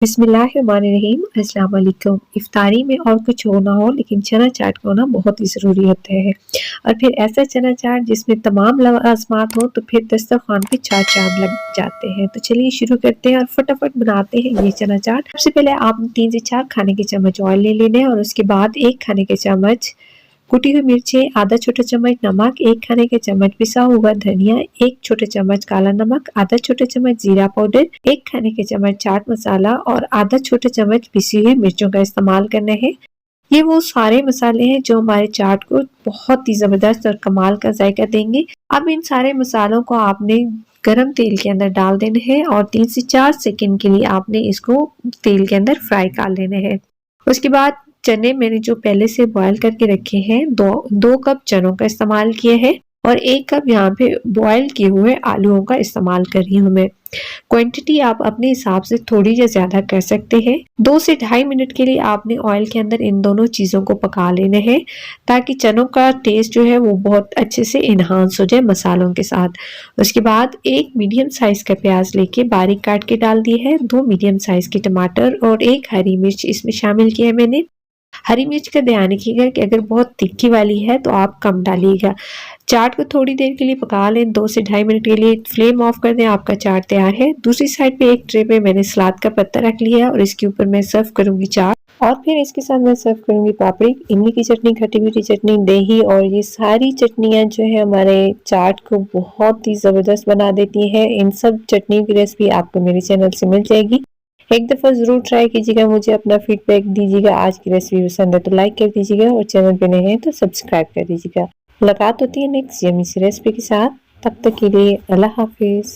बिस्मिल्लाहिर्रहमानिर्रहीम। अस्सलाम वालेकुम। इफ्तारी में और कुछ हो ना हो लेकिन चना चाट होना बहुत ही ज़रूरी होता है और फिर ऐसा चना चाट जिसमें तमाम लवाज़मात हो तो फिर दस्तरख़्वान पे चार चाँद लग जाते हैं। तो चलिए शुरू करते हैं और फटाफट बनाते हैं ये चना चाट। सबसे पहले आपने 3 से 4 खाने के चम्मच ऑयल ले लेना है और उसके बाद 1 खाने के चम्मच कुटी हुई मिर्चें, आधा छोटा चम्मच नमक, 1 खाने के चम्मच पिसा हुआ धनिया, 1 छोटा चम्मच काला नमक, आधा छोटा चम्मच जीरा पाउडर, 1 खाने के चम्मच चाट मसाला और आधा छोटा चम्मच पिसी हुई मिर्चों का इस्तेमाल करना है। ये वो सारे मसाले हैं जो हमारे चाट को बहुत ही ज़बरदस्त और कमाल का जायका देंगे। अब इन सारे मसालों को आपने गरम तेल के अंदर डाल देना है और 3 से 4 सेकंड के लिए आपने इसको तेल के अंदर फ्राई कर लेना है। उसके बाद चने मैंने जो पहले से बॉयल करके रखे हैं, 2 कप चनों का इस्तेमाल किया है और 1 कप यहाँ पे बॉयल किए हुए आलूओं का इस्तेमाल कर रही हूँ मैं। क्वांटिटी आप अपने हिसाब से थोड़ी या ज़्यादा कर सकते हैं। 2 से ढाई मिनट के लिए आपने ऑयल के अंदर इन दोनों चीज़ों को पका लेना है ताकि चनों का टेस्ट जो है वो बहुत अच्छे से इन्हांस हो जाए मसालों के साथ। उसके बाद 1 मीडियम साइज़ का प्याज लेके बारीक काट के डाल दिए है, 2 मीडियम साइज़ के टमाटर और 1 हरी मिर्च इसमें शामिल किया है मैंने। हरी मिर्च का ध्यान रखिएगा कि अगर बहुत तीखी वाली है तो आप कम डालिएगा। चाट को थोड़ी देर के लिए पका लें, 2 से ढाई मिनट के लिए फ्लेम ऑफ कर दें, आपका चाट तैयार है। दूसरी साइड पे एक ट्रे पे मैंने सलाद का पत्ता रख लिया है और इसके ऊपर मैं सर्व करूंगी चाट और फिर इसके साथ मैं सर्व करूंगी पापड़ी, इमली की चटनी, खट्टी मीठी चटनी, दही और ये सारी चटनियाँ जो है हमारे चाट को बहुत ही ज़बरदस्त बना देती है। इन सब चटनियों की रेसिपी आपको मेरे चैनल से मिल जाएगी। एक दफ़ा ज़रूर ट्राई कीजिएगा, मुझे अपना फीडबैक दीजिएगा। आज की रेसिपी पसंद है तो लाइक कर दीजिएगा और चैनल पे नए हैं तो सब्सक्राइब कर दीजिएगा। मुलाकात होती है नेक्स्ट यम्मी सी रेसिपी के साथ, तब तक के लिए अल्लाह हाफिज़।